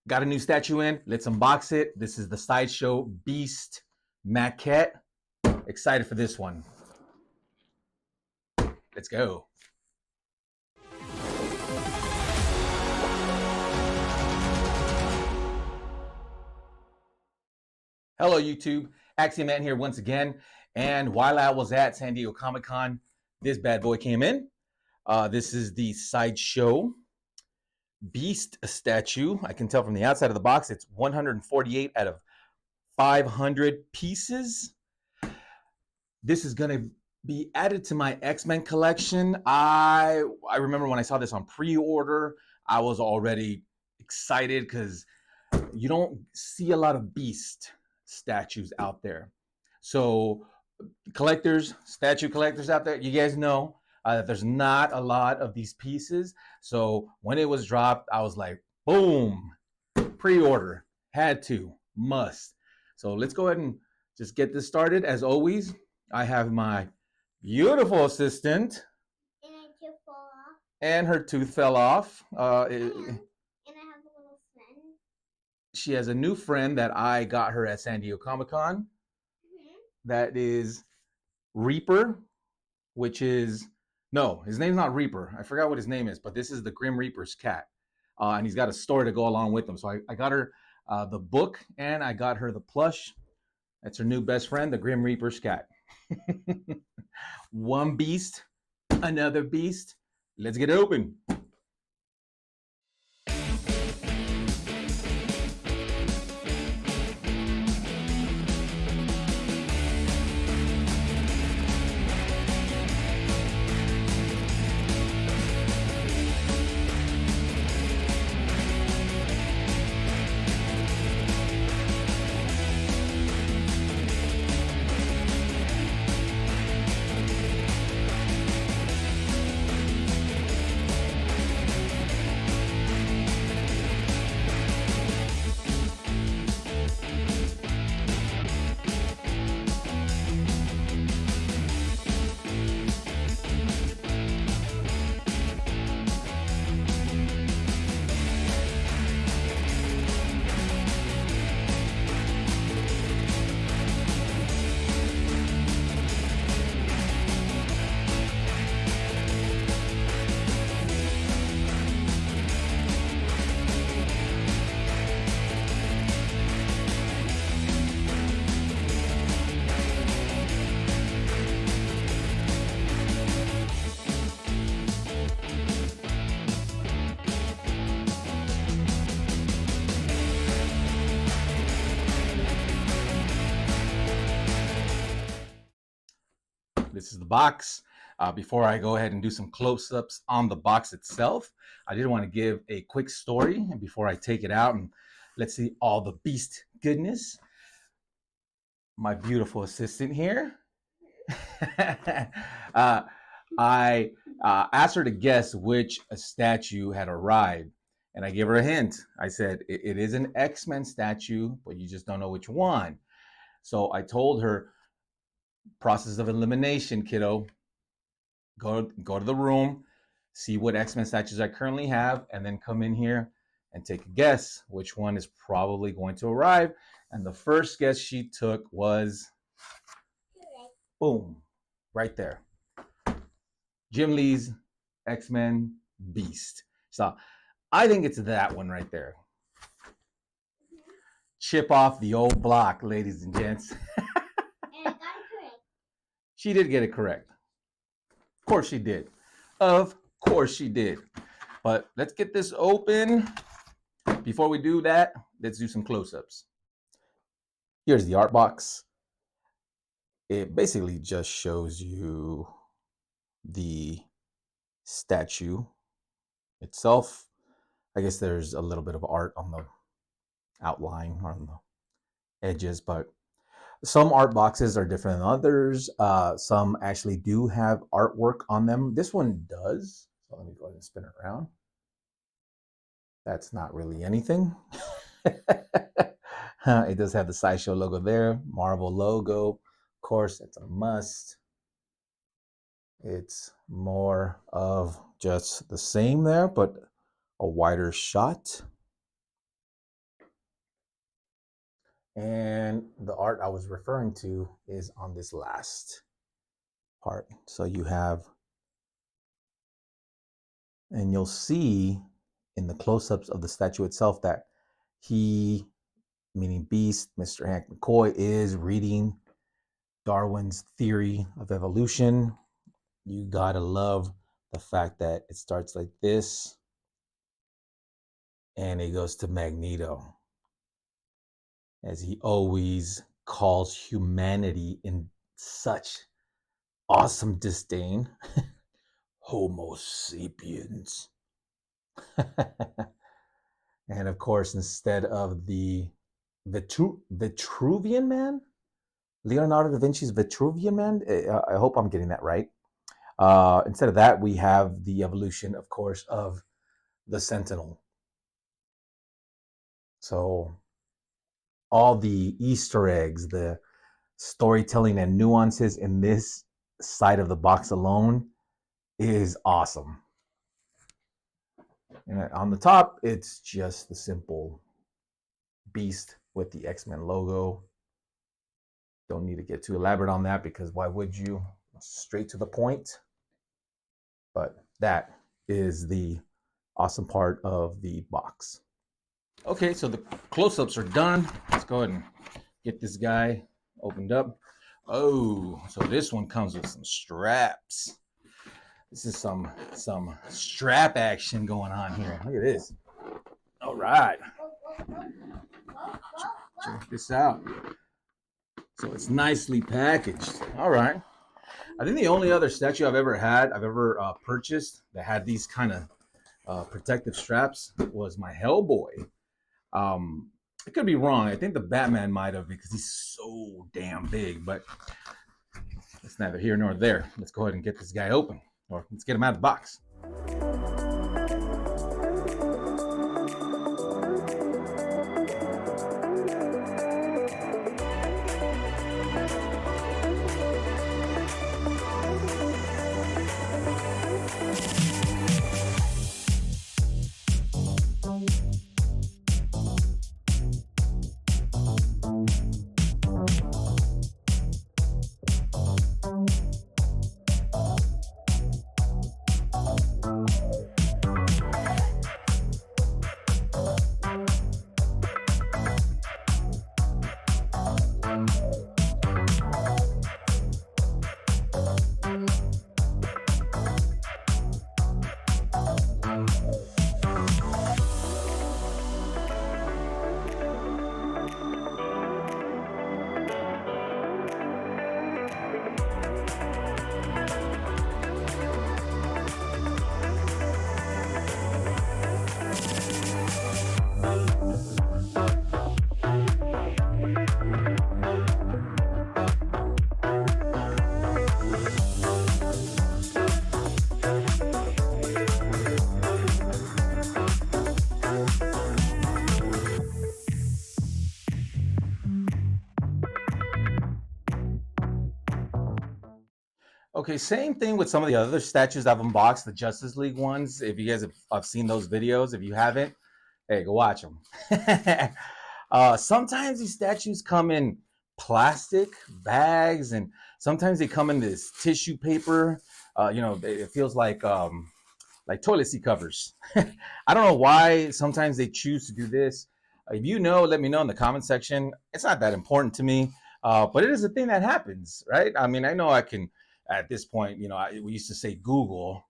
Got a new statue in. Let's unbox it. This is the Sideshow Beast maquette. Excited for this one. Let's go. Hello, YouTube. Axiom Man here once again. And while I was at San Diego Comic-Con, this bad boy came in. This is the Sideshow Beast statue. I can tell from the outside of the box, it's 148 out of 500 pieces. This is going to be added to my X-Men collection. I remember when I saw this on pre-order, I was already excited because you don't see a lot of Beast statues out there. So collectors, statue collectors out there, you guys know that there's not a lot of these pieces. So when it was dropped, I was like, boom, pre-order, had to, must. So let's go ahead and just get this started. As always, I have my beautiful assistant. And her tooth fell off. And her tooth fell off. And I have a little friend. She has a new friend that I got her at San Diego Comic-Con. That is Reaper, which is, no, his name's not Reaper. I forgot what his name is, but this is the Grim Reaper's cat. And he's got a story to go along with him. So I got her the book and I got her the plush. That's her new best friend, the Grim Reaper's cat. One beast, another beast. Let's get it open. This is the box. Before I go ahead and do some close-ups on the box itself, I did want to give a quick story before I take it out and let's see all the beast goodness. My beautiful assistant here. I asked her to guess which statue had arrived, and I gave her a hint. I said, it is an X-Men statue, but you just don't know which one. So I told her, process of elimination, kiddo. Go to the room, see what X-Men statues I currently have, and then come in here and take a guess which one is probably going to arrive. And the first guess she took was, boom, right there. Jim Lee's X-Men Beast. So I think it's that one right there. Chip off the old block, ladies and gents. She did get it correct. Of course she did. Of course she did. But let's get this open. Before we do that, let's do some close-ups. Here's the art box. It basically just shows you the statue itself. I guess there's a little bit of art on the outline or on the edges, but some art boxes are different than others. Some actually do have artwork on them. This one does. So let me go ahead and spin it around. That's not really anything. It does have the Sideshow logo there, Marvel logo. Of course, it's a must. It's more of just the same there, but a wider shot. And the art I was referring to is on this last part. So you have, and you'll see in the close-ups of the statue itself that he, meaning Beast, Mr. Hank McCoy, is reading Darwin's theory of evolution. You gotta love the fact that it starts like this and it goes to Magneto, as he always calls humanity in such awesome disdain. Homo sapiens. And of course, instead of the Vitruvian Man, Leonardo da Vinci's Vitruvian Man, I hope I'm getting that right. Instead of that, we have the evolution, of course, of the Sentinel. So all the Easter eggs, the storytelling and nuances in this side of the box alone is awesome. And on the top, it's just the simple Beast with the X-Men logo. Don't need to get too elaborate on that because why would you? Straight to the point. But that is the awesome part of the box. Okay, so the close-ups are done. Let's go ahead and get this guy opened up. Oh, so this one comes with some straps. This is some strap action going on here. Look at this. All right. Check this out. So it's nicely packaged. All right. I think the only other statue I've ever purchased that had these kind of protective straps was my Hellboy. I could be wrong. I think the Batman might have because he's so damn big, but it's neither here nor there. Let's go ahead and get this guy open, or let's get him out of the box. Okay, same thing with some of the other statues I've unboxed, the Justice League ones. If you guys have seen those videos, if you haven't, hey, go watch them. Sometimes these statues come in plastic bags, and sometimes they come in this tissue paper. It feels like toilet seat covers. I don't know why sometimes they choose to do this. If you know, let me know in the comment section. It's not that important to me, but it is a thing that happens, right? I mean, I know I can, at this point, we used to say Google.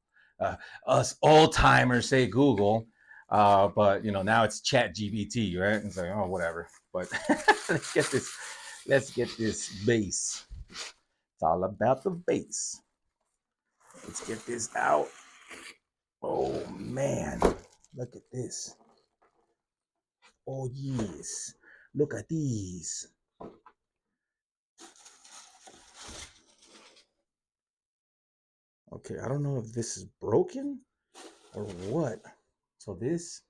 Us old timers say Google, but now it's Chat GBT, right? It's like, oh, whatever. But let's get this base. It's all about the base. Let's get this out. Oh man, look at this. Oh yes, look at these. Okay, I don't know if this is broken or what. So this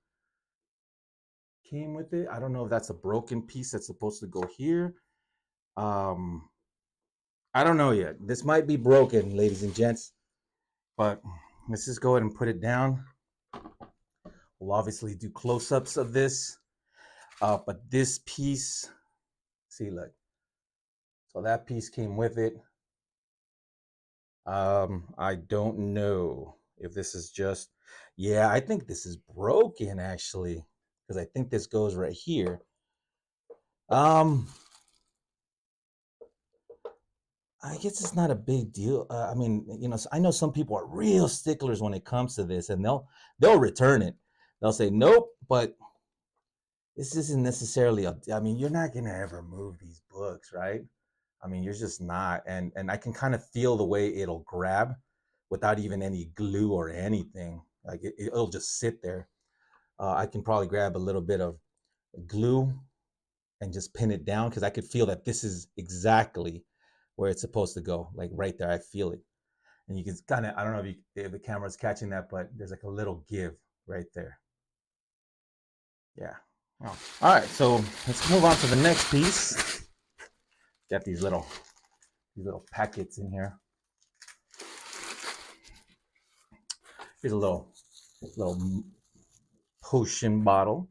came with it. I don't know if that's a broken piece that's supposed to go here. I don't know yet. This might be broken, ladies and gents, but let's just go ahead and put it down. We'll obviously do close-ups of this, but this piece See, look. So that piece came with it. I don't know if this is just, yeah, I think this is broken actually, because I think this goes right here. I guess it's not a big deal. I mean, you know, I know some people are real sticklers when it comes to this, and they'll return it. They'll say nope, but this isn't necessarily a. I mean, you're not gonna ever move these books, right? I mean, you're just not, and I can kind of feel the way it'll grab without even any glue or anything. Like it'll just sit there. I can probably grab a little bit of glue and just pin it down because I could feel that this is exactly where it's supposed to go. Like right there, I feel it. And you can kind of, I don't know if the camera's catching that, but there's like a little give right there. Yeah. Oh. All right, so let's move on to the next piece. Got these little packets in here. Here's a little potion bottle.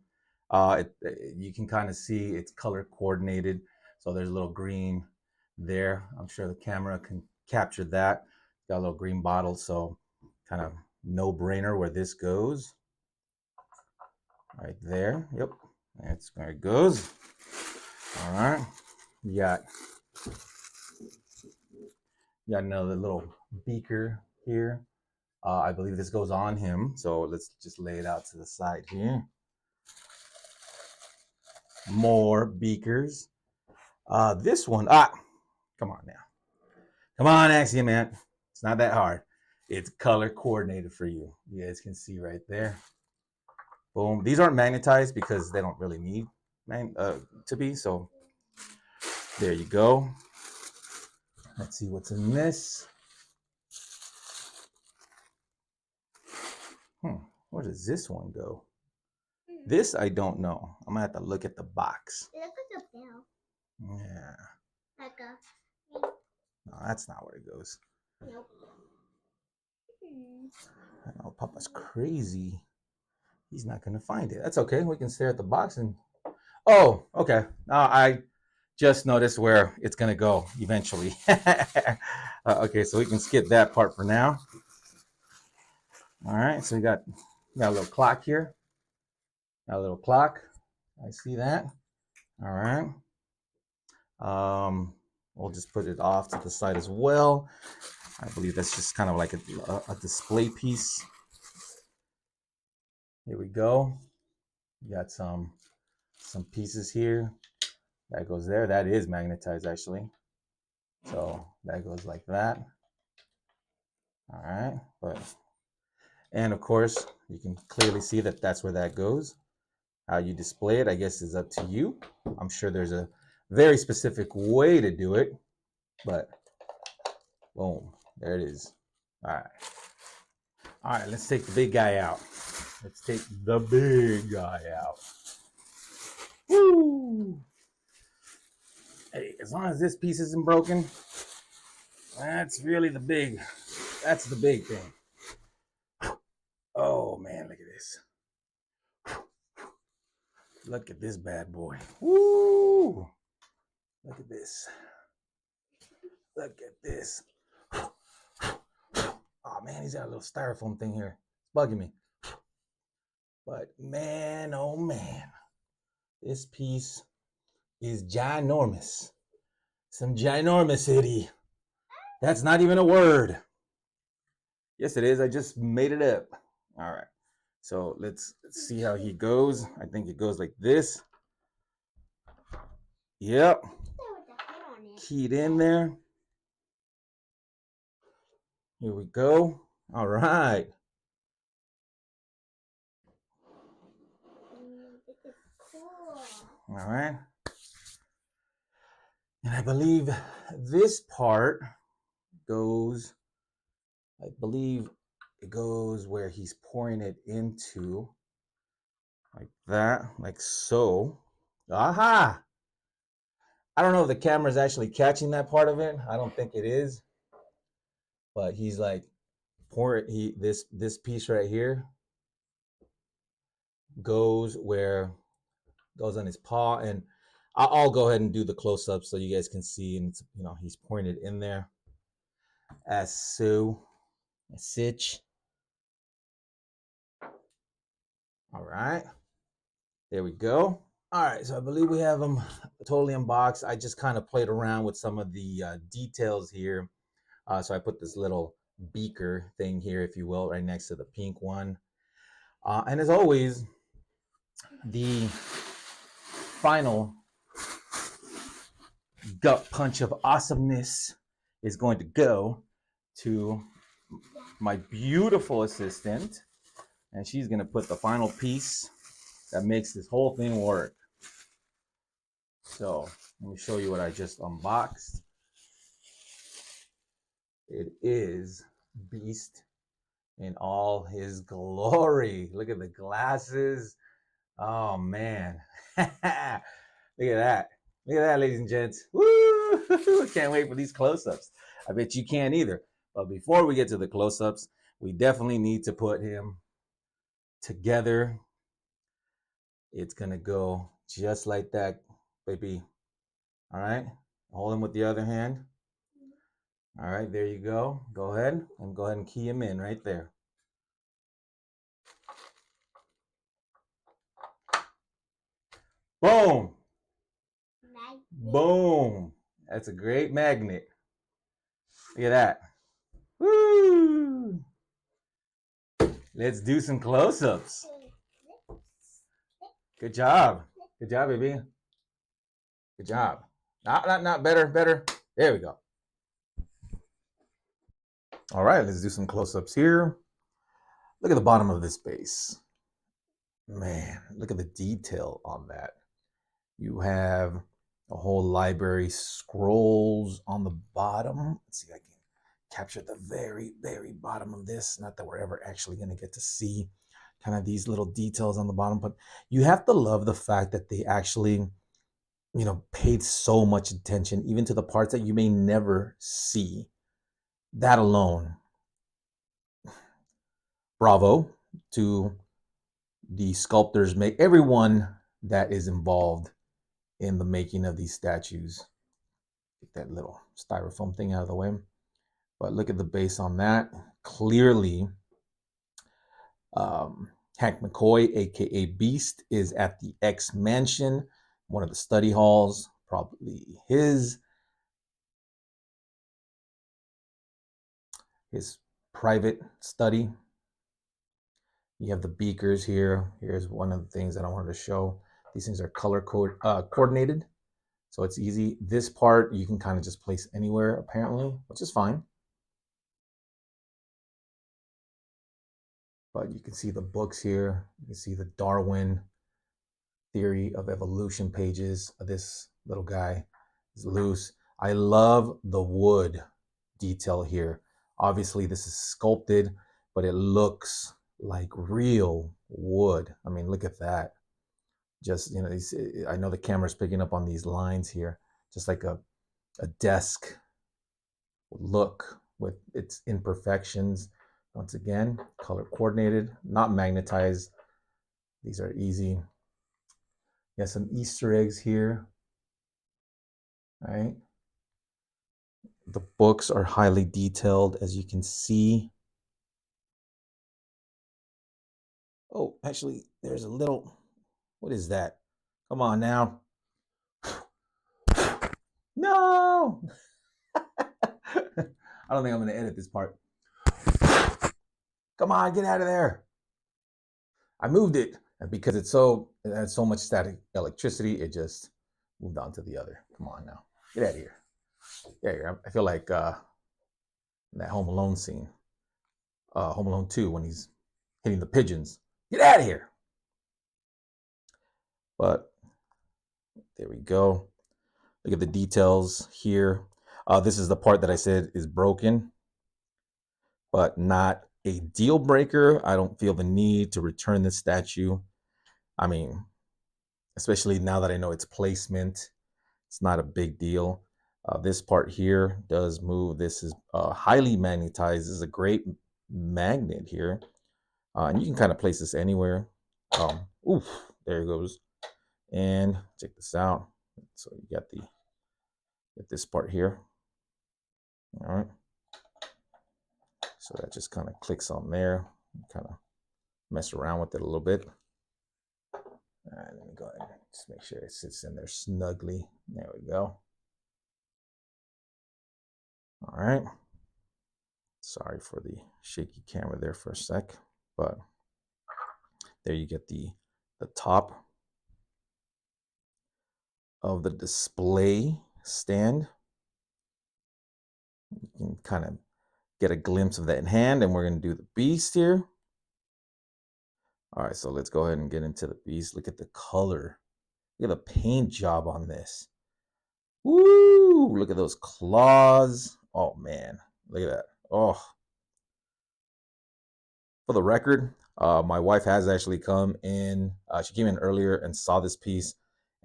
You can kind of see it's color coordinated. So there's a little green there. I'm sure the camera can capture that. Got a little green bottle, so kind of no brainer where this goes. Right there. Yep. That's where it goes. All right. You got another little beaker here. I believe this goes on him. So let's just lay it out to the side here. More beakers. This one, come on now. Come on, Axiom, man. It's not that hard. It's color coordinated for you. You guys can see right there. Boom. These aren't magnetized because they don't really need to be. So there you go. Let's see what's in this. Where does this one go? This I don't know. I'm gonna have to look at the box. Look at the bell. Yeah. Like a. No, that's not where it goes. Nope. I know Papa's crazy. He's not gonna find it. That's okay. We can stare at the box and. Oh, okay. I just noticed where it's gonna go eventually. Okay, so we can skip that part for now. All right, so we got a little clock here. Got a little clock. I see that. All right. We'll just put it off to the side as well. I believe that's just kind of like a display piece. Here we go. We got some pieces here. That goes there. That is magnetized actually. So that goes like that. All right. And of course, you can clearly see that that's where that goes. How you display it, I guess, is up to you. I'm sure there's a very specific way to do it, but boom, there it is. All right. All right, let's take the big guy out. Let's take the big guy out. Woo! Hey, as long as this piece isn't broken, that's really that's the big thing. Oh man, look at this. Look at this bad boy. Woo! Look at this. Look at this. Oh man, he's got a little styrofoam thing here. It's bugging me. But man, oh man, this piece is ginormous. Some ginormosity. That's not even a word. Yes, it is. I just made it up. All right. So let's see how he goes. I think it goes like this. Yep. Keyed in there. Here we go. All right. This is cool. All right. And I believe this part goes, I believe it goes where he's pouring it into, like that, like so. Aha! I don't know if the camera is actually catching that part of it. I don't think it is. But he's like this piece right here goes on his paw, and I'll go ahead and do the close-up so you guys can see, and it's, he's pointed in there as so, as such. All right, there we go. All right, so I believe we have them totally unboxed. I just kind of played around with some of the details here. So I put this little beaker thing here, if you will, right next to the pink one. And as always, the final gut punch of awesomeness is going to go to my beautiful assistant. And she's going to put the final piece that makes this whole thing work. So let me show you what I just unboxed. It is Beast in all his glory. Look at the glasses. Oh man. Look at that. Look at that, ladies and gents. Woo! Can't wait for these close-ups. I bet you can't either. But before we get to the close-ups, we definitely need to put him together. It's gonna go just like that, baby. All right. Hold him with the other hand. All right, there you go. Go ahead and key him in right there. Boom. Magnet. Boom. That's a great magnet. Look at that. Woo! Let's do some close-ups. Good job. Good job, baby. Good job. Not better. There we go. All right, let's do some close-ups here. Look at the bottom of this base. Man, look at the detail on that. You have a whole library scrolls on the bottom. Let's see if I can capture the very, very bottom of this. Not that we're ever actually going to get to see kind of these little details on the bottom, but you have to love the fact that they actually, paid so much attention, even to the parts that you may never see. That alone, bravo to the sculptors, make everyone that is involved in the making of these statues. Get that little styrofoam thing out of the way. But look at the base on that. Clearly, Hank McCoy, aka Beast, is at the X Mansion, one of the study halls, probably his private study. You have the beakers here. Here's one of the things that I wanted to show. These things are color coordinated, so it's easy. This part you can kind of just place anywhere, apparently, which is fine. But you can see the books here. You can see the Darwin theory of evolution pages. This little guy is loose. I love the wood detail here. Obviously, this is sculpted, but it looks like real wood. I mean, look at that. Just, I know the camera's picking up on these lines here, just like a desk look with its imperfections. Once again, color coordinated, not magnetized. These are easy. You have some Easter eggs here, right? The books are highly detailed, as you can see. Oh, actually, there's a little, what is that? Come on now. No! I don't think I'm going to edit this part. Come on, get out of there. I moved it, and because it had so much static electricity, it just moved on to the other. Come on now. Get out of here. Get out of here. I feel like that Home Alone scene. Home Alone 2 when he's hitting the pigeons. Get out of here. But there we go. Look at the details here. This is the part that I said is broken, but not a deal breaker. I don't feel the need to return this statue. I mean, especially now that I know its placement, it's not a big deal. This part here does move. This is highly magnetized. This is a great magnet here. And you can kind of place this anywhere. Oof, there it goes. And check this out. So you got this part here. All right. So that just kind of clicks on there. Kind of mess around with it a little bit. All right, let me go ahead and just make sure it sits in there snugly. There we go. All right. Sorry for the shaky camera there for a sec, but there you get the top of the display stand. You can kind of get a glimpse of that in hand, and we're going to do the beast here. All right, so let's go ahead and get into the beast. Look at the color. Look at the paint job on this. Woo! Look at those claws. Oh man, look at that. Oh, for the record, my wife has actually come in. She came in earlier and saw this piece,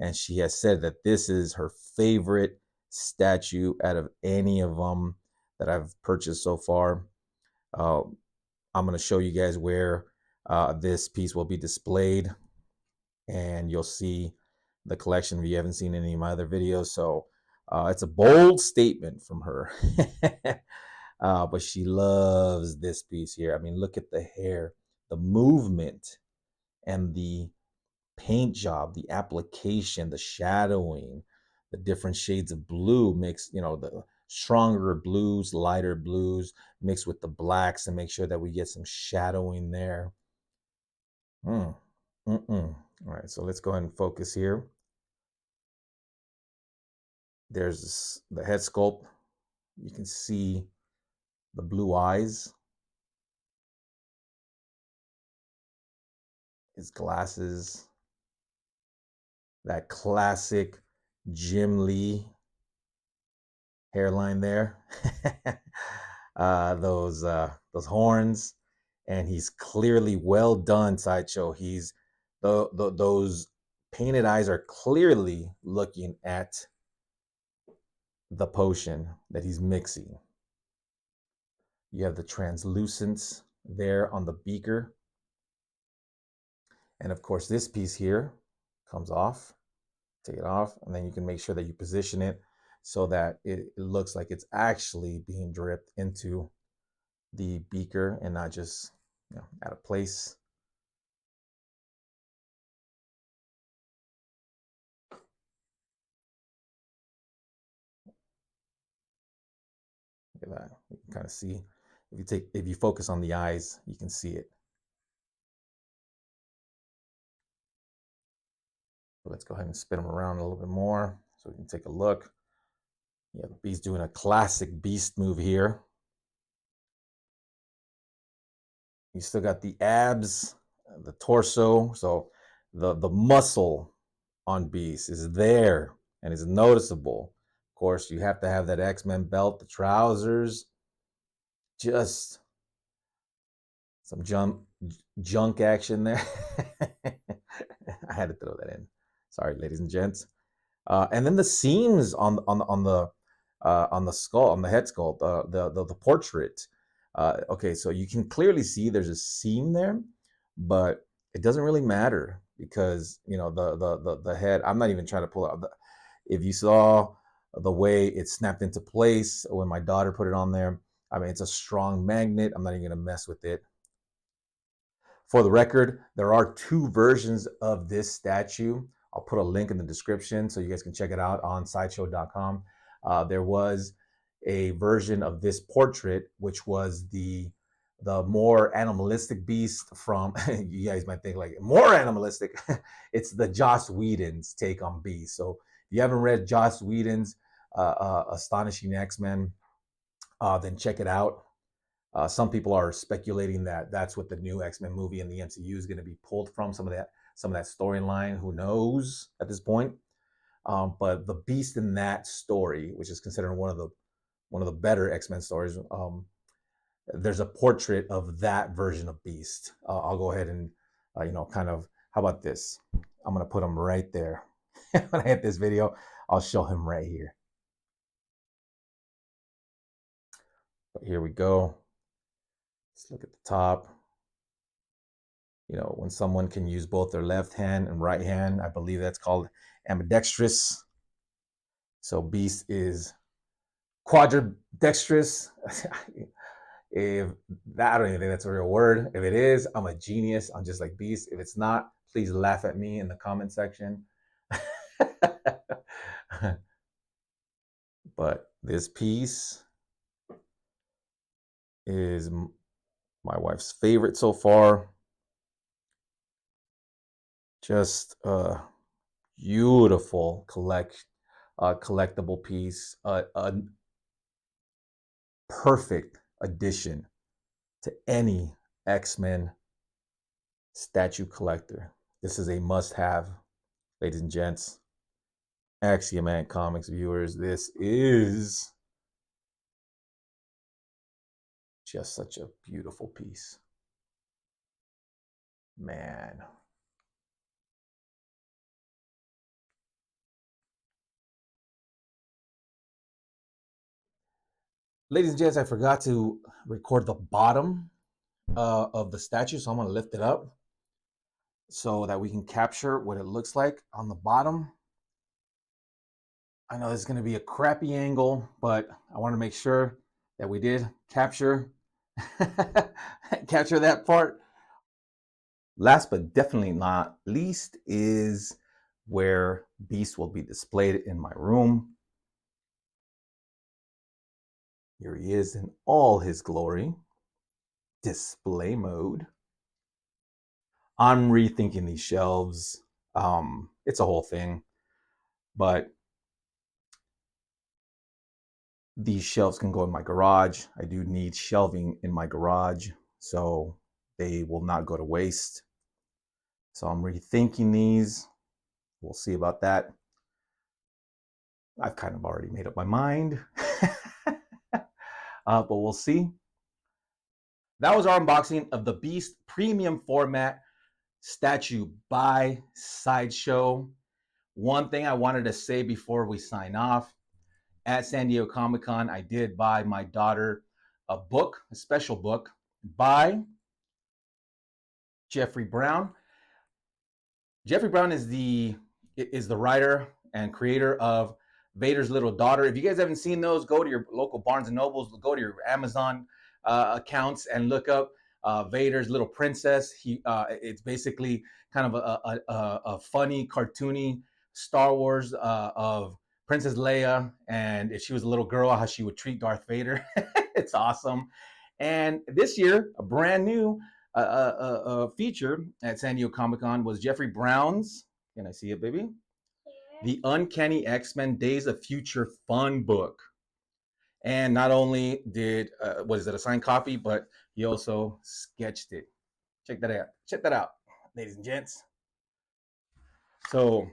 and she has said that this is her favorite statue out of any of them that I've purchased so far. I'm going to show you guys where this piece will be displayed, and you'll see the collection if you haven't seen any of my other videos. So it's a bold statement from her. But she loves this piece here. I mean, look at the hair, the movement, and the paint job, the application, the shadowing, the different shades of blue mixed, the stronger blues, lighter blues mixed with the blacks, and make sure that we get some shadowing there. All right, so let's go ahead and focus here. There's the head sculpt. You can see the blue eyes, his glasses, that classic Jim Lee hairline there. Those horns, and he's clearly well done. Sideshow. He's those painted eyes are clearly looking at the potion that he's mixing. You have the translucence there on the beaker. And of course, this piece here comes off. Take it off, and then you can make sure that you position it so that it looks like it's actually being dripped into the beaker and not just out of place. Look at that. You can kind of see if you focus on the eyes, you can see it. Let's go ahead and spin them around a little bit more so we can take a look. Yeah, the beast doing a classic beast move here. You still got the abs, the torso, so the muscle on beast is there and is noticeable. Of course, you have to have that X-Men belt, the trousers, just some junk action there. I had to throw that in. Sorry, ladies and gents. And then the seams on the skull, on the head sculpt, the portrait. Okay, so you can clearly see there's a seam there, but it doesn't really matter because the head. I'm not even trying to pull out. If you saw the way it snapped into place when my daughter put it on there, I mean, it's a strong magnet. I'm not even gonna mess with it. For the record, there are two versions of this statue. I'll put a link in the description so you guys can check it out on sideshow.com. There was a version of this portrait, which was the more animalistic beast from, you guys might think like more animalistic. It's the Joss Whedon's take on Beast. So if you haven't read Joss Whedon's Astonishing X-Men, then check it out. Some people are speculating that that's what the new X-Men movie in the MCU is going to be pulled from. Some of that storyline. Who knows at this point? But the Beast in that story, which is considered one of the better X-Men stories, there's a portrait of that version of Beast. I'll go ahead and kind of. How about this? I'm gonna put him right there. When I hit this video, I'll show him right here. But here we go. Let's look at the top. When someone can use both their left hand and right hand, I believe that's called ambidextrous. So Beast is quadridextrous. If that, I don't even think that's a real word. If it is, I'm a genius. I'm just like Beast. If it's not, please laugh at me in the comment section. But this piece is my wife's favorite so far. Just a beautiful collectible piece. A perfect addition to any X-Men statue collector. This is a must-have, ladies and gents. Axioman Comics viewers, this is just such a beautiful piece. Man. Ladies and gents, I forgot to record the bottom of the statue, so I'm going to lift it up so that we can capture what it looks like on the bottom. I know this is going to be a crappy angle, but I want to make sure that we did capture capture that part. Last but definitely not least is where Beast will be displayed in my room. Here he is in all his glory. Display mode. I'm rethinking these shelves. It's a whole thing, but these shelves can go in my garage. I do need shelving in my garage, so they will not go to waste. So I'm rethinking these. We'll see about that. I've kind of already made up my mind, but we'll see. That was our unboxing of the Beast premium format statue by Sideshow. One thing I wanted to say before we sign off, at San Diego Comic-Con, I did buy my daughter a book, a special book by Jeffrey Brown. Jeffrey Brown is the writer and creator of Vader's Little Daughter. If you guys haven't seen those, go to your local Barnes and Nobles, go to your Amazon accounts and look up Vader's Little Princess. It's basically kind of a funny, cartoony Star Wars of Princess Leia, and if she was a little girl, how she would treat Darth Vader. It's awesome. And this year, a brand new feature at San Diego Comic-Con was Jeffrey Brown's, can I see it, baby? The Uncanny X-Men Days of Future Fun book. And not only did, was it a signed copy, but he also sketched it. Check that out. Check that out, ladies and gents. So,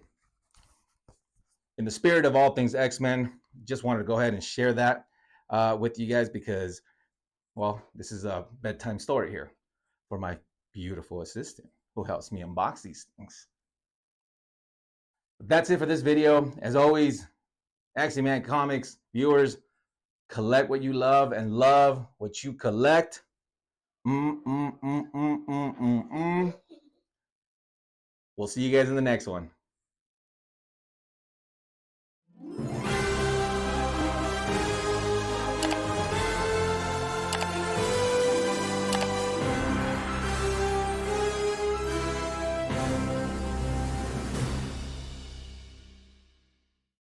in the spirit of all things X-Men, just wanted to go ahead and share that with you guys because, well, this is a bedtime story here for my beautiful assistant who helps me unbox these things. That's it for this video. As always, Axioman Comics viewers, collect what you love and love what you collect. We'll see you guys in the next one.